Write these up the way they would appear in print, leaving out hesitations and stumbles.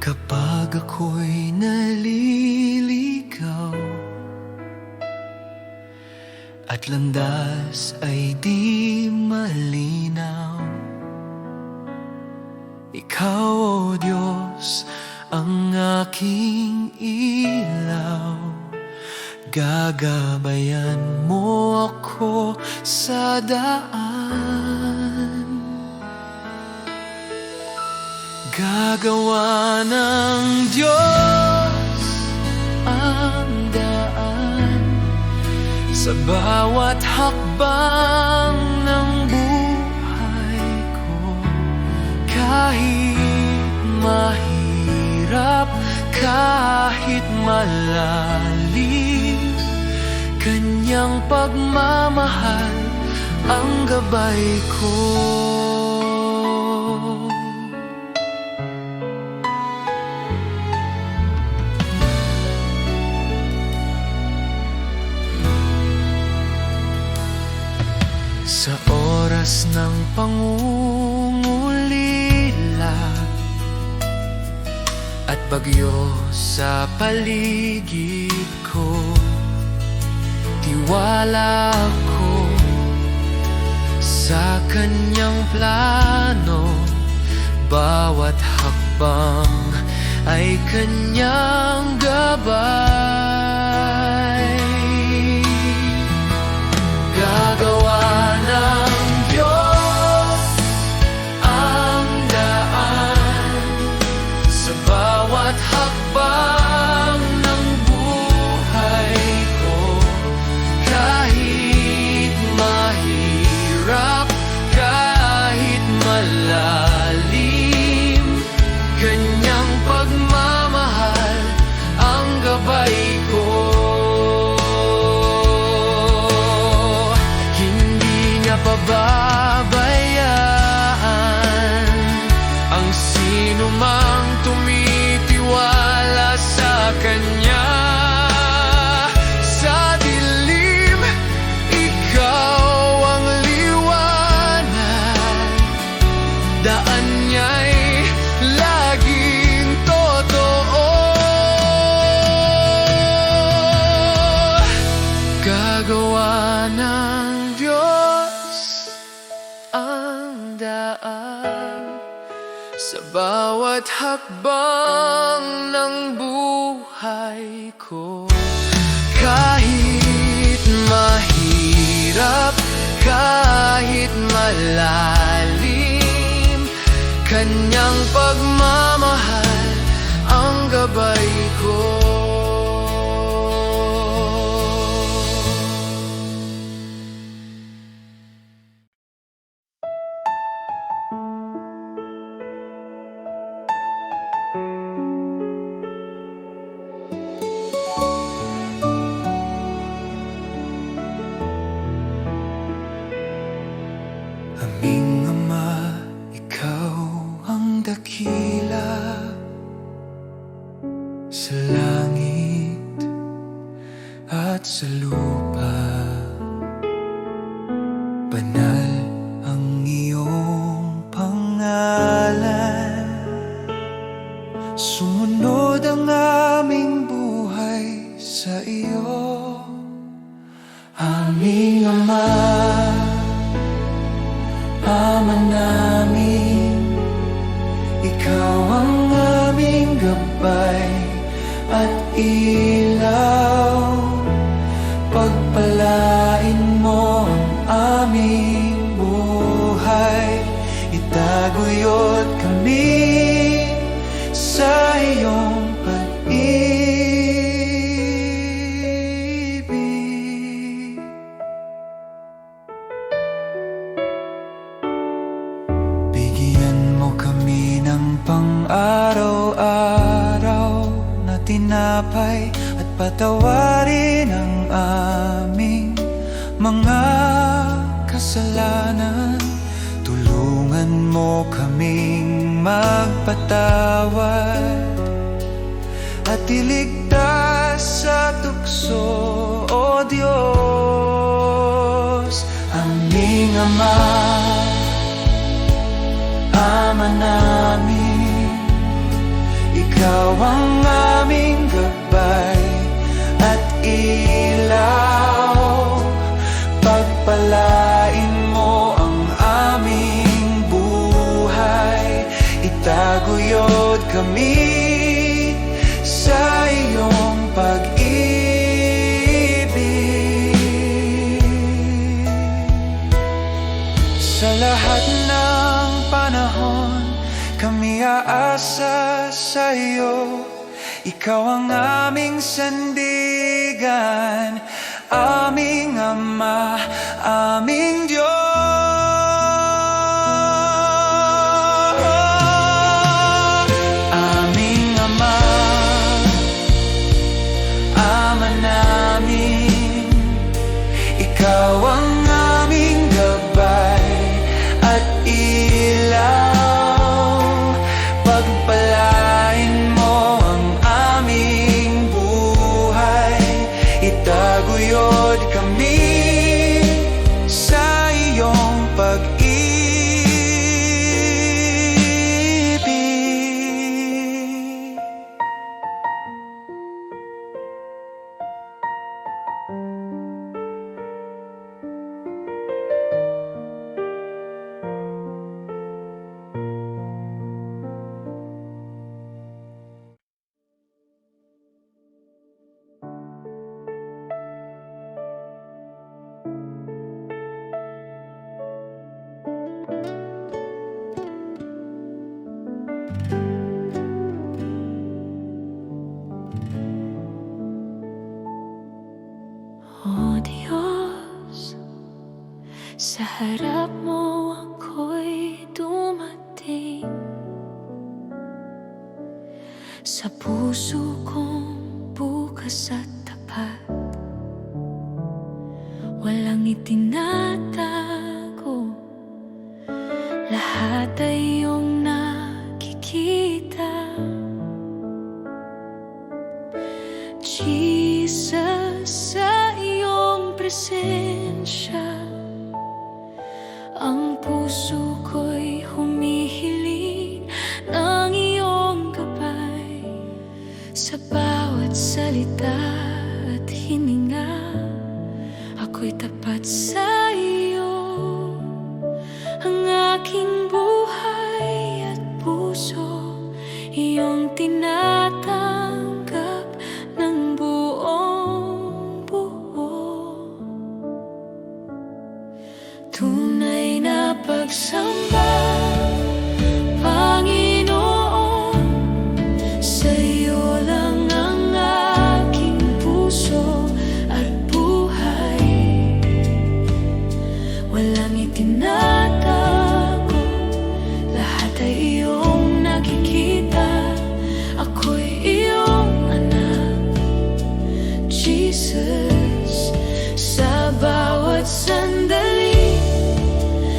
Kapag ako'y naliligaw at landas ay di malinaw, Ikaw, O Diyos, ang aking ilaw. Gagabayan mo ako sa daan. Gagawa ng Diyos ang daan sa bawat hakbang ng buhay ko. Kahit mahirap, kahit malalim, Kanyang pagmamahal ang gabay ko. Sa oras ng pangungulila at bagyo sa paligid ko, tiwala ko sa Kanyang plano. Bawat hakbang ay Kanyang gabay. Gagawa ng Diyos ang daan sa bawat hakbang ng buhay ko. Kahit mahirap, kahit malalim, Kanyang pagmamahal ang gabay ko. Pababayaan ang sino mang tumitiwala sa Kanya. Sa dilim, Ikaw ang liwanag. Daan niya'y laging totoo. Gagawa ng Diyos ang daan sa bawat hakbang ng buhay ko. Kahit mahirap, kahit malalim, Kanyang pagmamahal ang gabay ko. Aming Ama, Ikaw ang dakila sa langit at sa lupa. Banal ang iyong pangalan. Sumunod ang aming buhay sa iyo. Aming Ama, Ama namin, Ikaw ang aming gabay at ilaw. Pagpalain mo ang aming buhay. Itaguyod kami sa iyong pag-ibig. Bigyan mo kami ng pang-araw-araw na tinapay at patawarin ang aming mga kasalanan. Tulungan mo kaming magpatawad at iligtas sa tukso, O Diyos. Aming Ama, Ama namin, Ikaw Ikaw ang aming gabay at ilaw. Pagpalain mo ang aming buhay, itaguyod kami sa iyong pag-ibig. Sa lahat ng panahon, kami aasa sa iyo. Ikaw ang aming sandigan, aming Ama, aming Diyos. Aming Ama, Ama namin, ikaw ang aming gabay at ilaw. Pagpalain mo ang aming buhay, itaguyod kami sa iyong pag-ibig. O Diyos, sa harap mo ako'y dumating. Sa puso kong bukas at tapat, walang itinatago, lahat ay iyong nakikita. Jesus, sa iyong presensya, ang puso ko'y humihiling ng iyong gabay. Sa bawat salita at hininga, ako'y tapat sa iyo. Ang aking buhay at puso, iyong tinatanggap ng buong buo. Tunay na pagsamba, Panginoon, sa iyo lang ang aking puso at buhay. Walang itinatago, lahat ay iyong nakikita. Ako'y iyong anak, Jesus. Sa bawat sandali,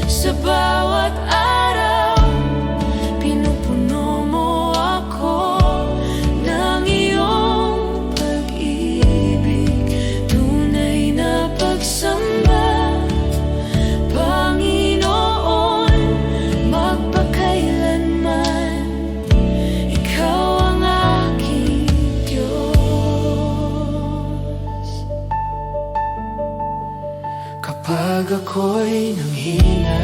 sa bawat araw, pinupuno mo ako ng iyong pag-ibig. Tunay na pagsamba, Panginoon, magpakailanman, ikaw ang aking Diyos. Kapag ako'y nanghina,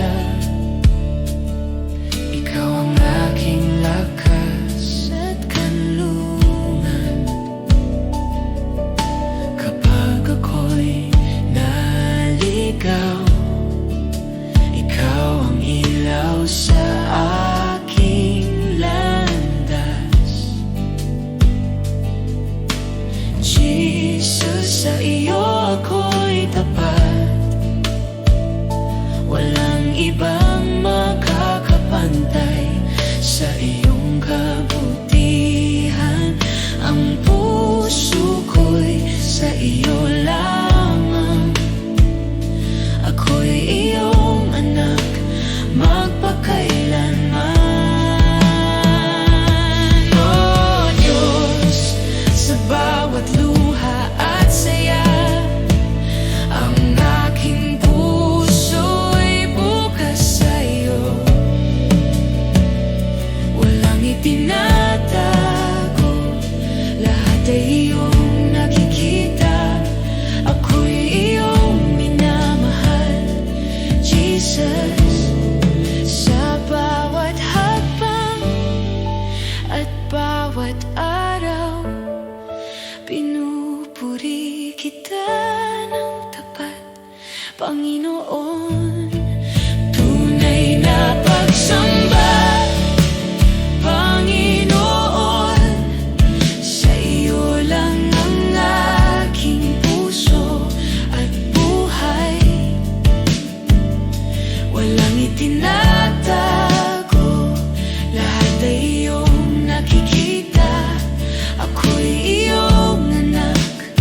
ikaw ang aking lakas At kanlungan, kapag ako'y naligaw, ikaw ang ilaw sa aking landas. Jesus, sa iyo ako'y tapat, walang iba ay iyong nakikita. Ako'y iyong minamahal, Jesus. Sa bawat hakbang at bawat araw, pinupuri kita ng tapat, Panginoon. Tunay na pagsamba, Panginoon, sa iyo lang ang aking puso at buhay. Walang itinatago, lahat ay iyong nakikita. Ako'y iyong anak,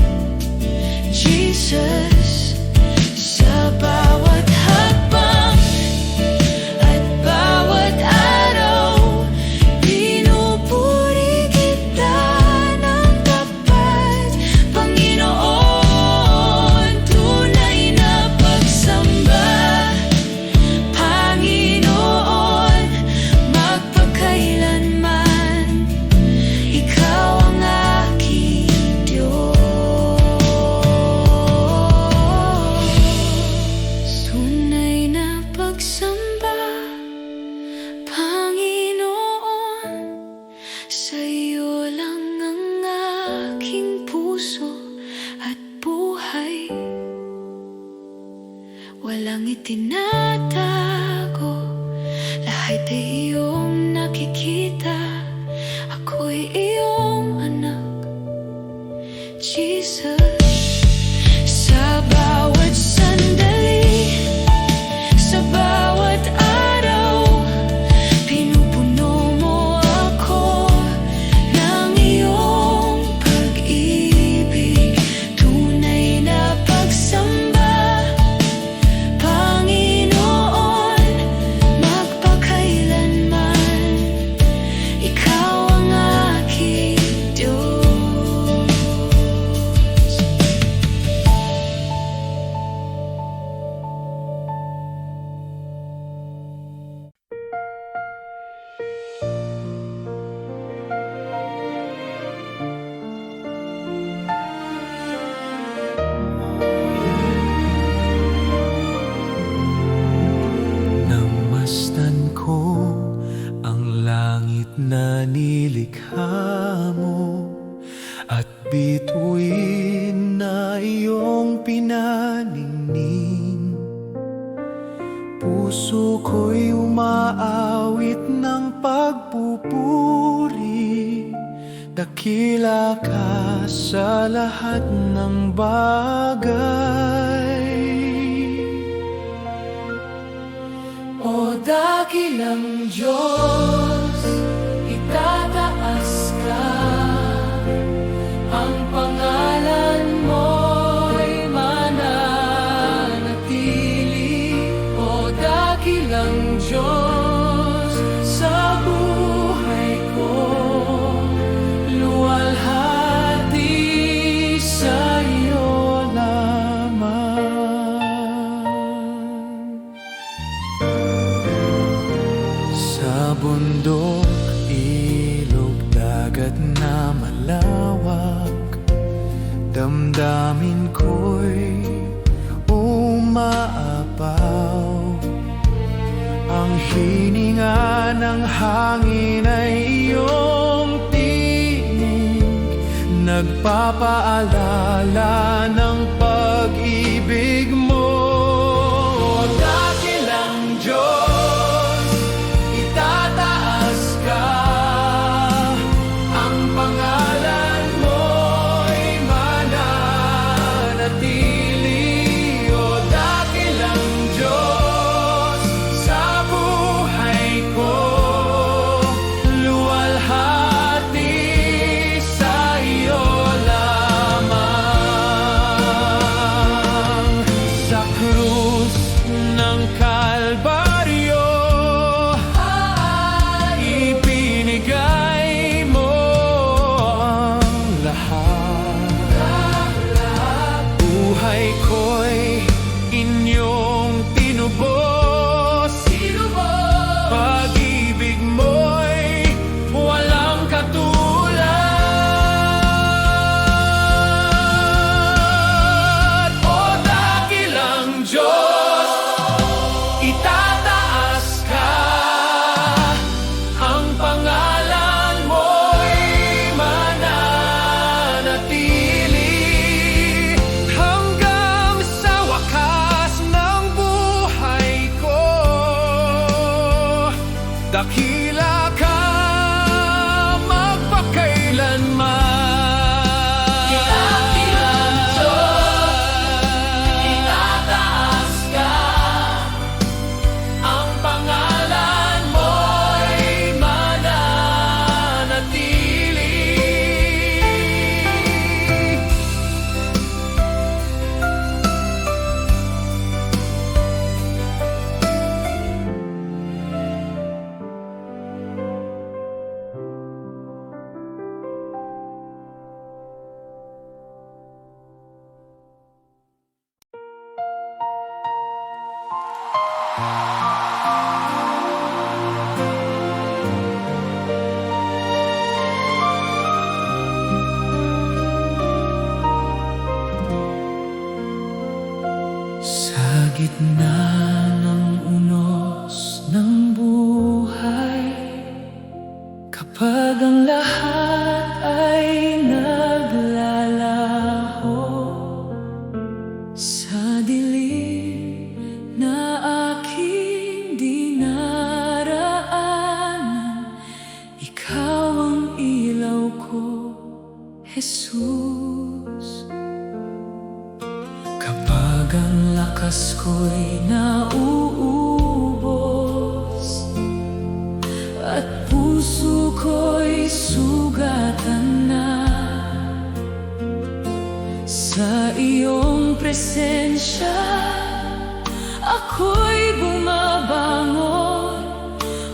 Jesus. Sa bawat hakbang at bawat araw, pinupuri kita ng tapat, Panginoon. Tunay na pagsamba, Panginoon, magpakailanman, ikaw ang aking Diyos. Tunay na pagsamba, Panginoon, sa iyo lang ang aking puso at buhay. Walang itinatago, lahat ay iyong nakikita. Ako'y iyong anak, Jesus. Sa bawat sandali, sa bawat araw, pinupuno mo ako ng iyong pag-ibig. Tunay na pagsamba, Panginoon, magpakailanman, ikaw ang aking Diyos. Namasdan ko ang langit na nilikha mo, at bituin na iyong pinaningning. Puso ko'y umaawit ng pagpupuri, dakila ka sa lahat ng bagay. O dakilang Diyos, itataas ka, ang pangalan mo'y mananatili. O dakilang Diyos, sa buhay ko, luwalhati sa iyo lamang. Sa bundok, ilog, dagat na malawak, damdamin ko'y umaapaw. Ang hininga ng hangin ay iyong tinig, nagpapaalala ng pag-ibig mo. Dakilang Diyos, itataas ka, ang pangalan mo'y mananatili. O dakilang Diyos, sa buhay ko, luwalhati sa iyo lamang. gitna ng unos ng buhay, kapag ang lahat ay naglalaho sa dilim na aking dinaraanan, ikaw ang ilaw ko, Jesus. Kapag ang lakas ko'y nauubos at puso ko'y sugatan na, sa iyong presensya ako'y bumabangon,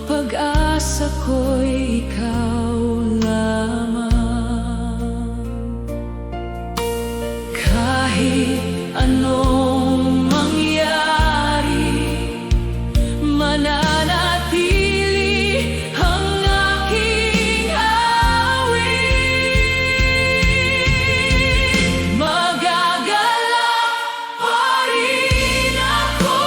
pag-asa ko'y ikaw lamang. Kahit anong mangyari, mananatili ang aking awit. Magagalak pa rin ako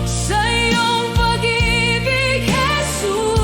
sa iyong pag-ibig, Jesus.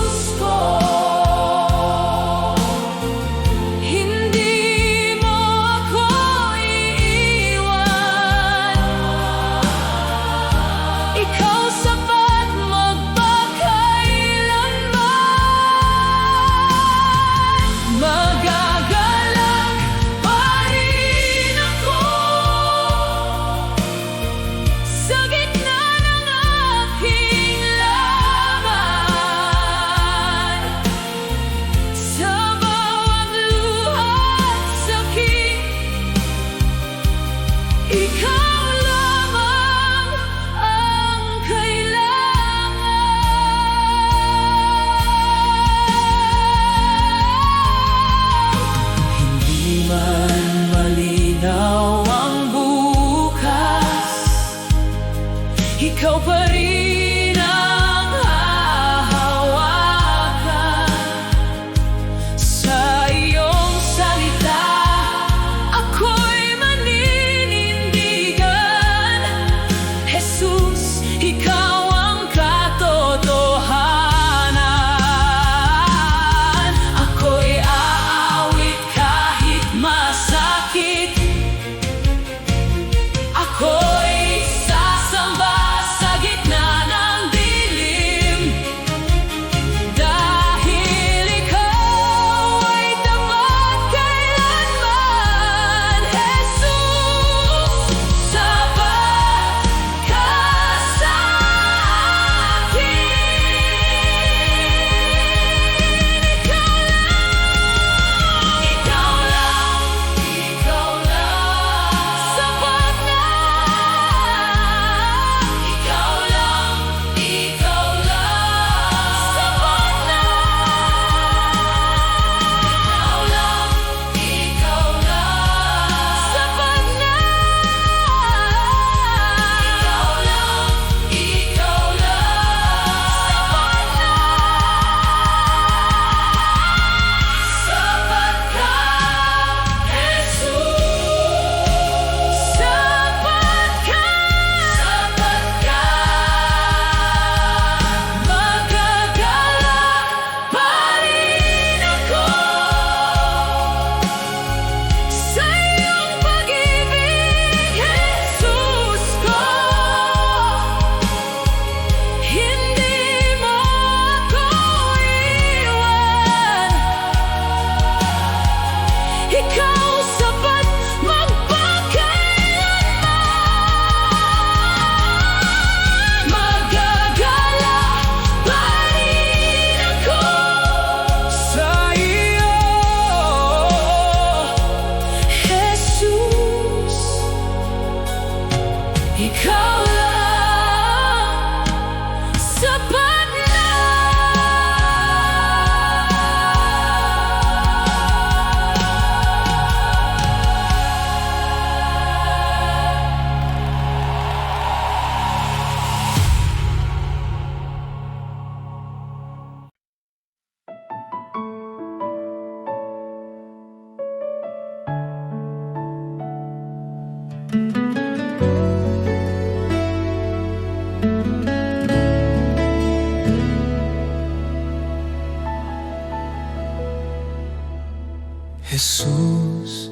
Jesus,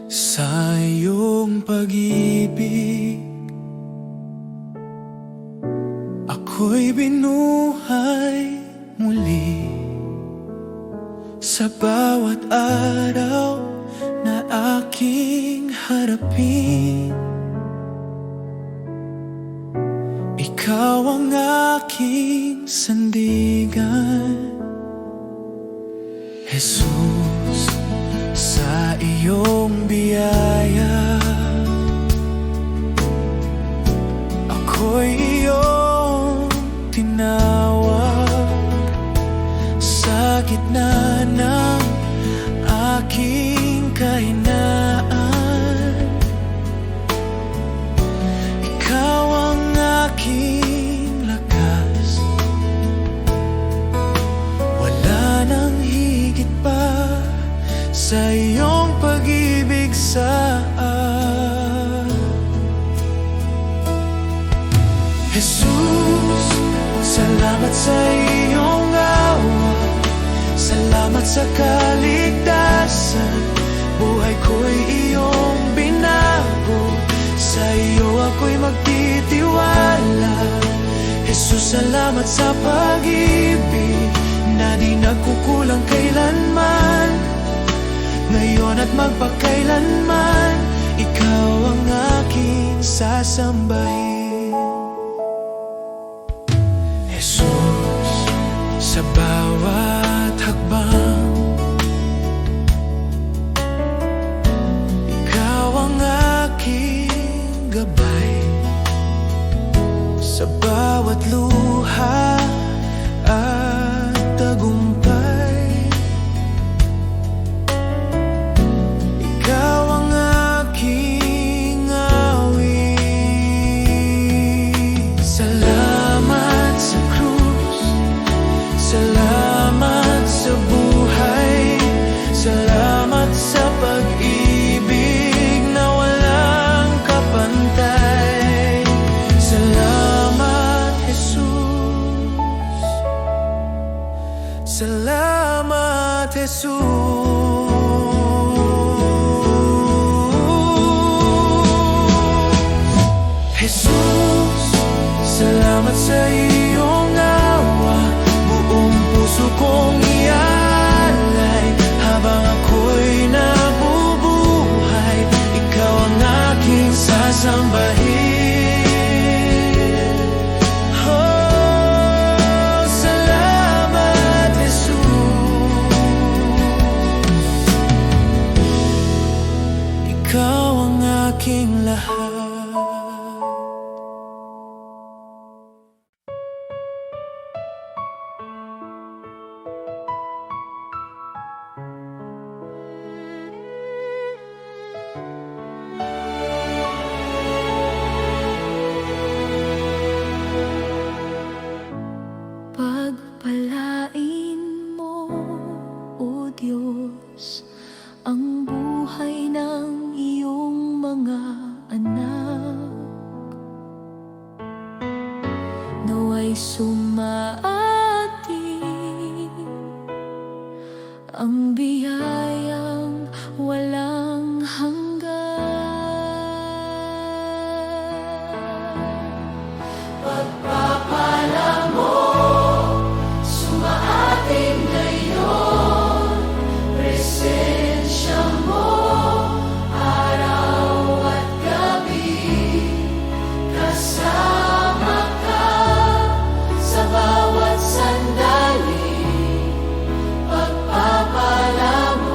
sa iyong pag-ibig ako'y binuhay muli. Sa bawat araw na aking harapin, ikaw ang aking sandigan. Jesus, sa iyong biyaya ako'y iyong tinawag. Sa gitna ng aking kahinaan, ikaw ang aking lakas. Wala nang higit pa sa iyong pag-ibig sa akin. Jesus, salamat sa iyong awa, salamat sa kaligtasan. Buhay ko'y iyong binago, sa iyo ako'y magtitiwala. Jesus, salamat sa pag-ibig na di nagkukulang kailanman. Ngayon at magpakailanman, ikaw ang aking sasambahin. Jesus, sa bawat hakbang ikaw ang aking gabay. Sa bawat luha at tagumpay, ikaw ang aking awit. Salamat sa krus, salamat sa buhay, salamat sa pag-ibig na walang kapantay. Salamat, Jesus. Salamat, Jesus. Jesus, salamat sa iyong awa. Buong puso kong ialay habang ako'y nabubuhay. Ikaw ang aking sasambahin. Oh, salamat, Jesus. Ikaw ang aking lahat. Pagpalain mo, O Diyos, ang buhay ng iyong mga anak. Nawa'y sumaating ang biyayang walang hanggan. Pagpapala mo, sumaating ngayon, presensya mo, araw at gabi, kasama ka sa bawat sandali. Pagpapala mo,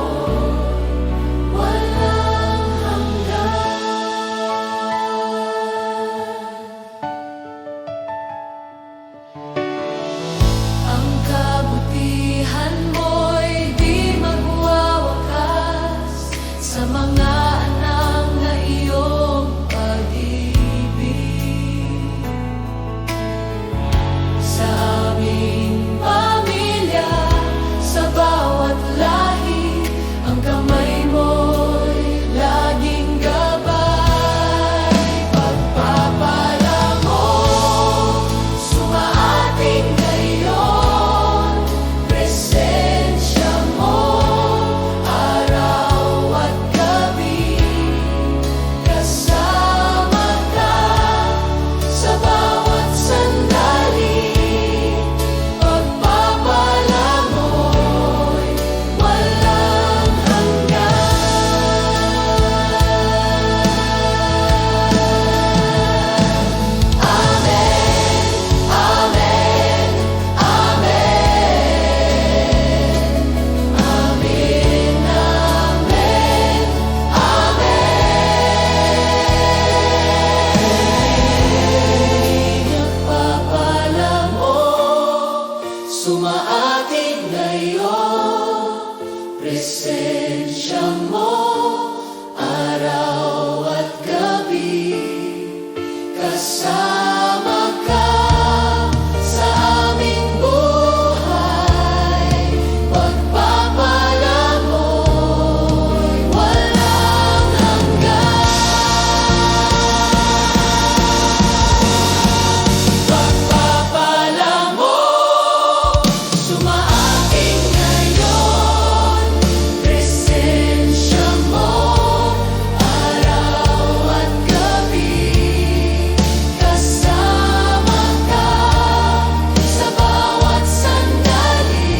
atin ngayon, presensya mo, araw at gabi, kasama ka sa aming buhay, pagpapala mo'y walang hanggan. Pagpapala mo, sumaating ngayon, presensya mo, araw at gabi, kasama ka sa bawat sandali,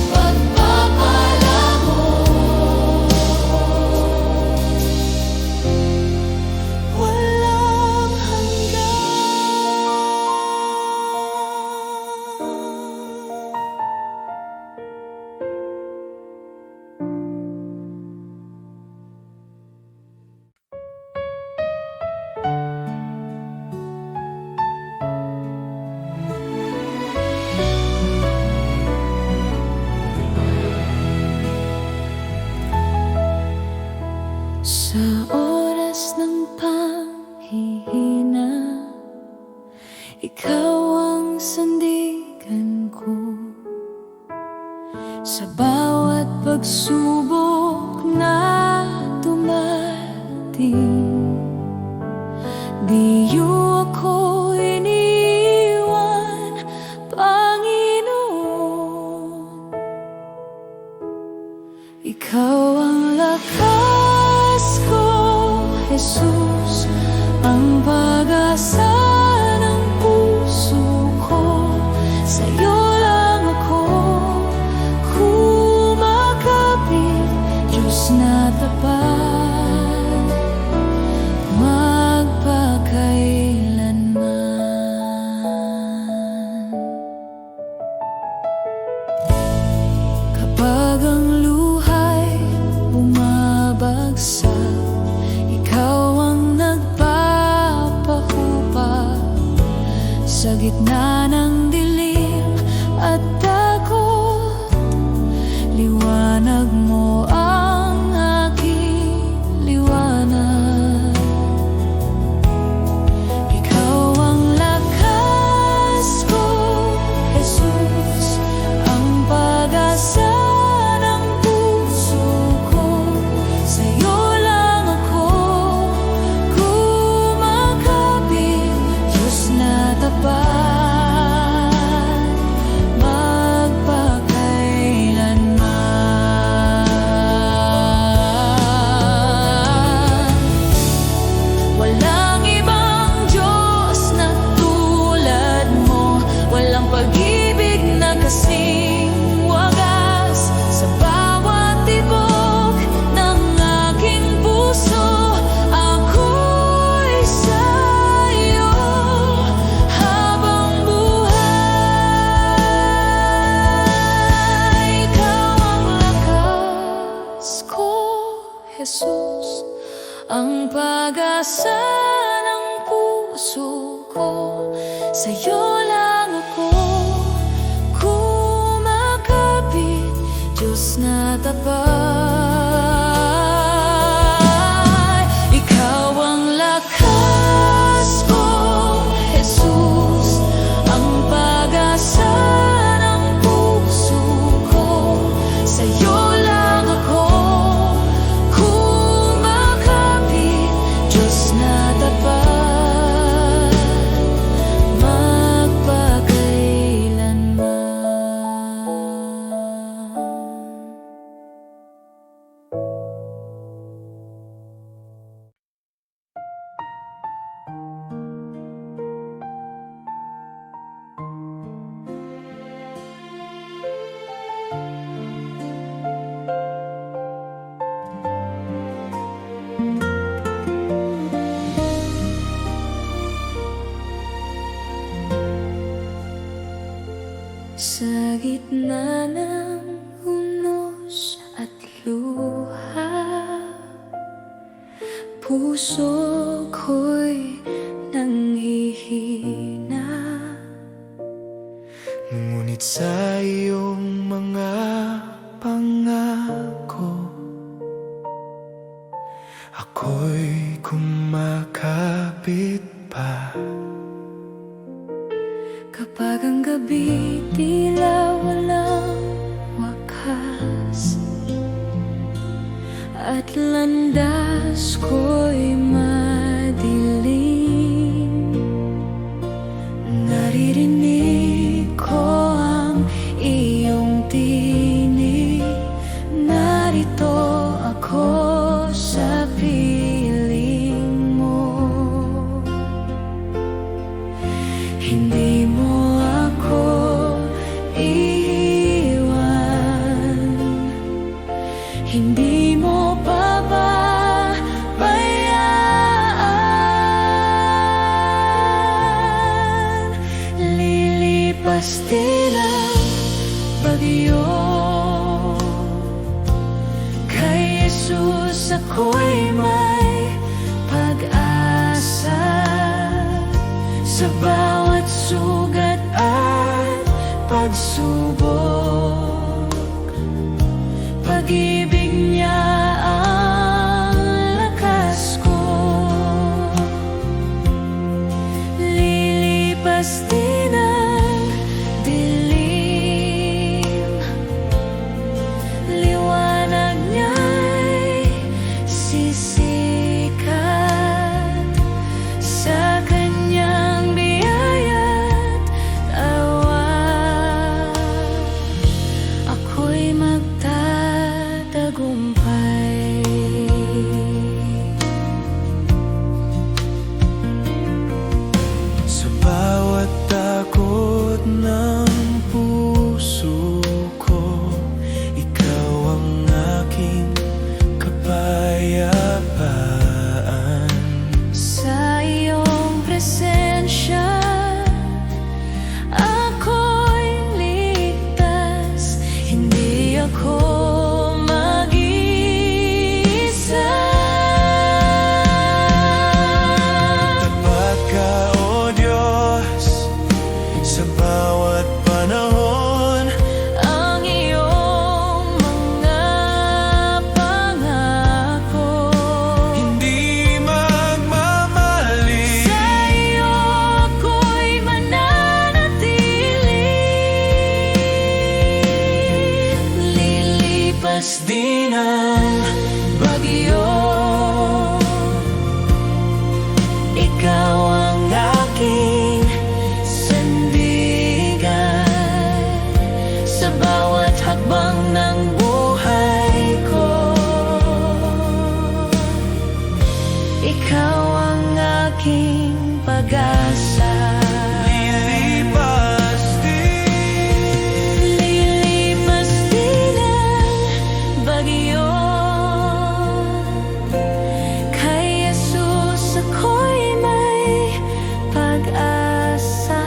pagpapala mo, walang hanggan. Sa oras ng panghihina, ikaw ang sandigan ko. Sa bawat pagsubok na dumating, di niyo ako iniwan, Panginoon. Ikaw ang lakas ko, Jesus, ang pag-asa ng puso ko. Sa'yo lang ako kumakapit, Diyos na tapat, magpakailanman. Kapag ang luhay bumabagsak, ikaw ang nagpapahupa. Sa gitna ng dilim at takot, liwanag mo ang aking liwanag. Ikaw ang lakas ko, Jesus, ang pag-asa ng puso ko. Sa'yo lang ako kumakapit, Diyos na tapat, magpakailanman. Walang ibang Diyos na tulad mo, walang pag-ibig na kasing wagas. Sa bawat tibok ng aking puso, ako'y sa'yo habang buhay. Ikaw ang lakas ko, Jesus, ang pag-asa ng puso ko. Sa'yo lang ako kumakapit, Diyos na tapat. Ikaw ang lakas ko, Jesus, ang pag-asa ng puso ko. Sa'yo lang ako kumakapit, Diyos na tapat, magpakailanman. Sa gitna ng unos at luha, puso ko'y nanghihina. Ngunit sa iyong mga pangako. Ako'y kumakapit pa. Kapag ang gabi tila walang wakas at landas ko'y madilim, naririnig ko ang iyong tinig. Narito ako sa piling mo. Hindi mo ako iiwan, hindi mo pababayaan. Lilipas din ang bagyo, kay Jesus ako'y may pag-asa. Sa bawat sugat at pagsubok, pag-ibig niya ang lakas ko. Lilipas din ang dilim, liwanag niya'y sisikat sa kanyang biyaya't awa. Ako'y magtatagumpay. Sa bawat takot ng puso ko, ikaw ang aking kapayapaan. Sa iyong presensya ako'y ligtas, hindi ako mag-iisa. Tapat ka, O Diyos, sa bawat panahon. Ang iyong mga pangako Hindi magmamali. sa iyo ako'y mananatili. Lilipas din ang bagyo, ikaw ang aking sandigan. Sa bawat hakbang ng buhay ko, ikaw ang aking pag-asa. Lilipas din. Lilipas din ang bagyo, kay Jesus ako'y may pag-asa.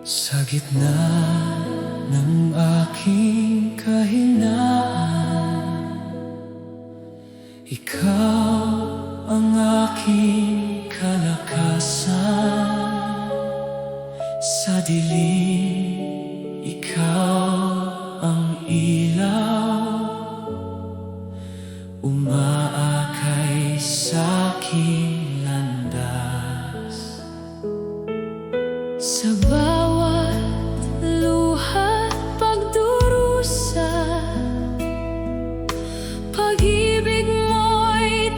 Sa gitna ng aking kahinaan, ikaw ang aking kalakasan. Sa dilim, ikaw ang ilaw, umaakay sa'king landas. Sa bawat luha't pagdurusa, pag-ibig mo'y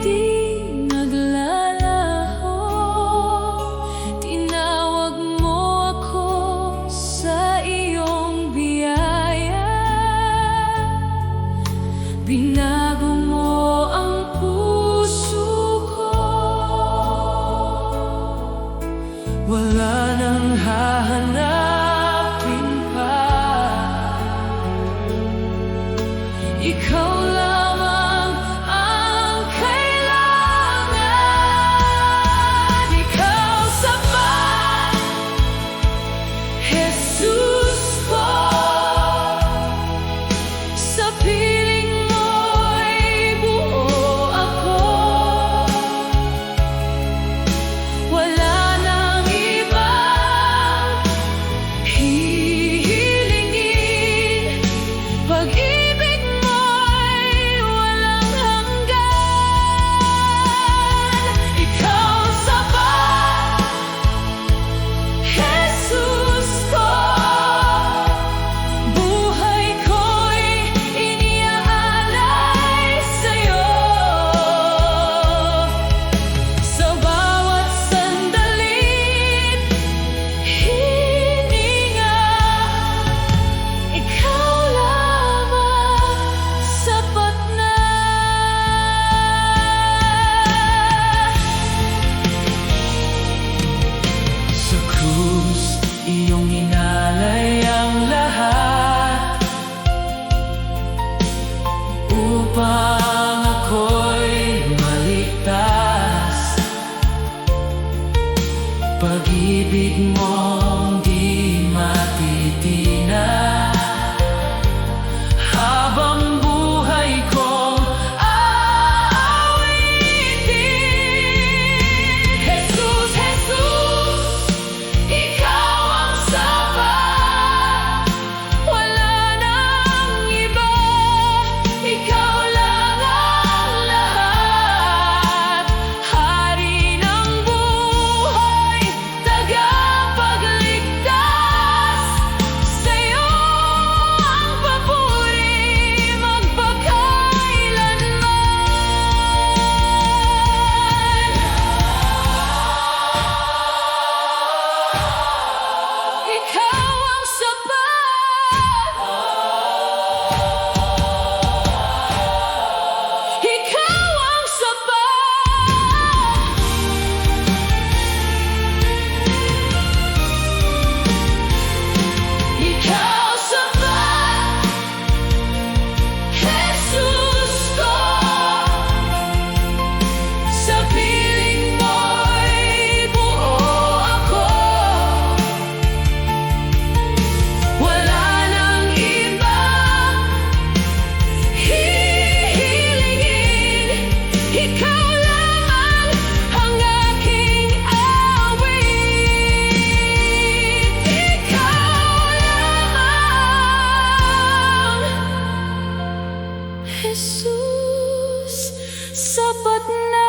Jesus, sapat na.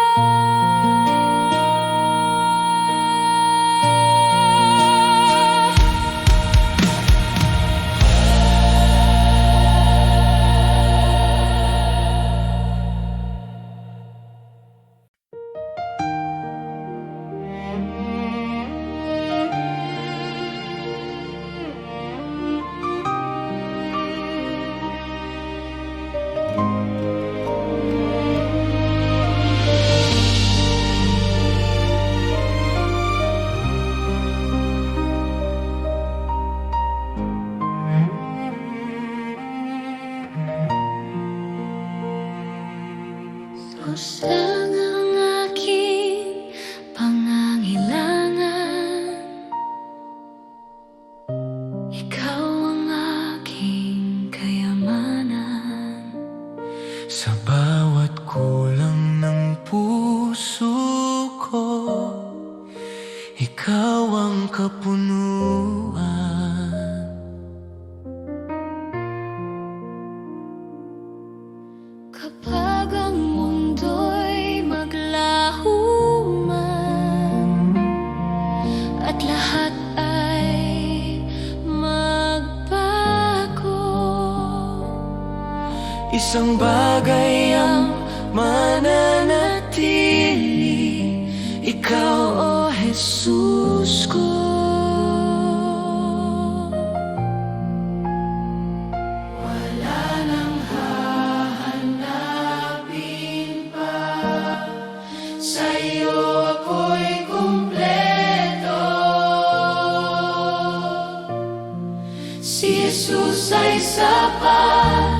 Diyos lang ang aking pangangailangan, Ikaw ang aking kayamanan. Sa bawat kulang ng puso ko, ikaw ang kapunuan. Kapag ang mundo'y maglaho man at lahat ay magbago, Isang bagay ang mananatili, ikaw, O Jesus ko. Sa'yo ako'y kumpleto. Si Jesus ay sapat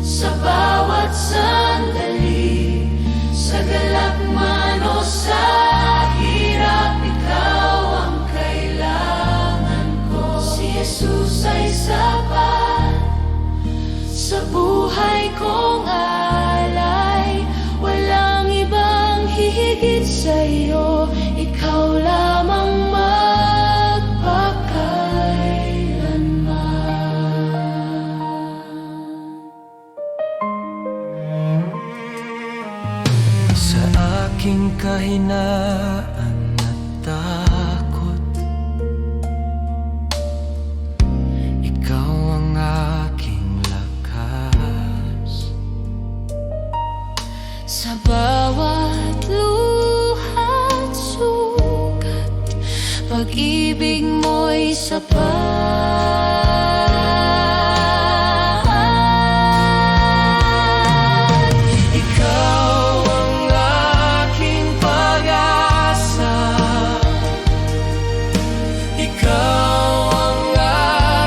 sa bawat sandali, sa galak man o sa hirap, ikaw ang kailangan ko. Si Jesus ay sapat sa buhay kong alay, walang ibang hihigit sa'yo, ikaw lamang magpakailanman. sa aking kahinaan at takot, ikaw ang aking lakas. Sa bawat luha't sugat, pag-ibig mo'y sapat. Ikaw ang aking pag-asa, ikaw ang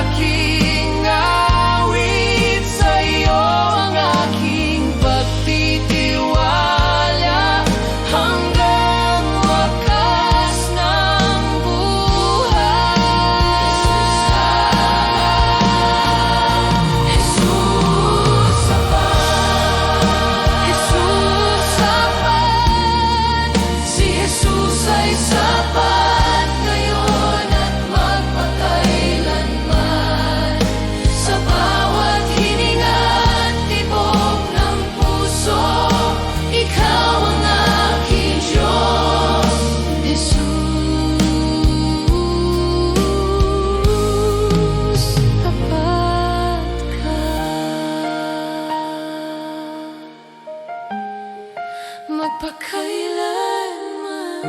aking awit, sa'yo ang aking pagtitiwala, hanggang wakas ng buhay. Jesus, sapat. Jesus, sapat. Si Jesus ay sapat ngayon at magpakailanman. Sa bawat hininga at tibok ng puso, ikaw ang aking Diyos. Jesus, tapat ka. Magpakailanman.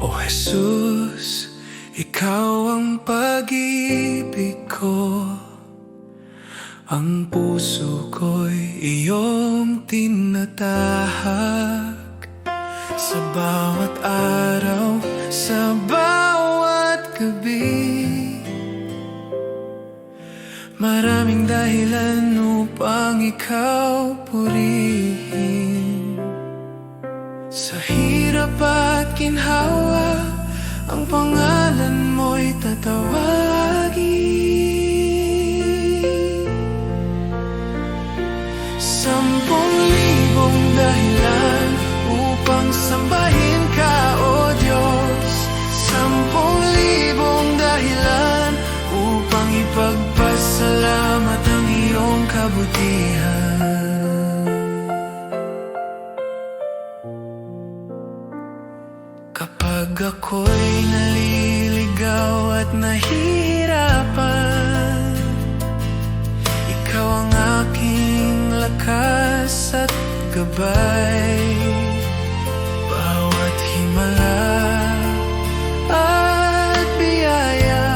O Jesus, ikaw ang pag-ibig ko, ang puso ko'y iyong tinatahak. Sa bawat araw, sa bawat gabi, maraming dahilan upang ikaw purihin. Sa hirap at ginhawa, ang pangalan mo'y tatawagin. 10,000 dahilan upang sambahin ka, O Diyos. 10,000 dahilan upang ipagpasalamat ang iyong kabutihan. Kapag ako'y naliligaw at nahihirapan, ikaw ang aking lakas at gabay. Bawat himala at biyaya,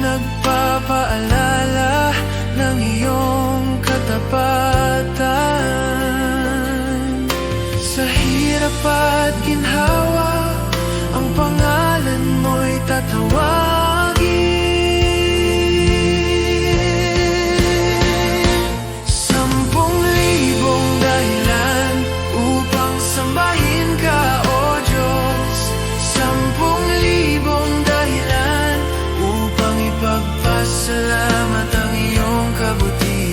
nagpapaalala ng iyong katapatan. Sa hirap at ginhawa, ang pangalan mo'y tatawagin. 10,000 dahilan upang sambahin ka, O Diyos. 10,000 dahilan upang ipagpasalamat ang iyong kabutihan.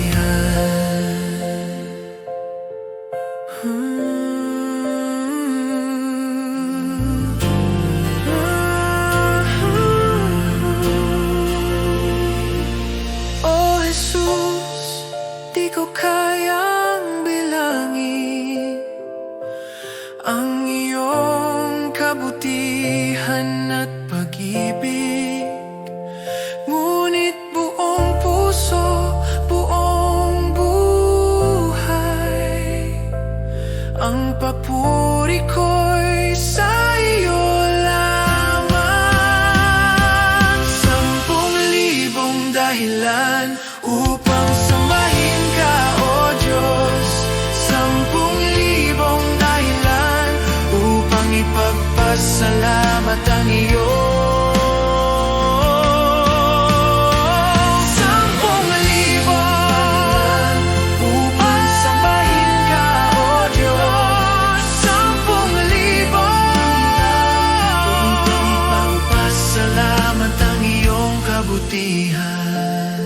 O Jesus, di ko kayang bilangin ang iyong kabutihan at pag-ibig. Ngunit buong puso, buong buhay, ang papuri ko'y sa iyo lamang. 10,000 dahilan upang sambahin ka, O Diyos. 10,000 dahilan upang ipagpasalamat ang iyong 10,000 upang sambahin ka, O Diyos. 10,000 upang ipagpasalamat ang iyong kabutihan.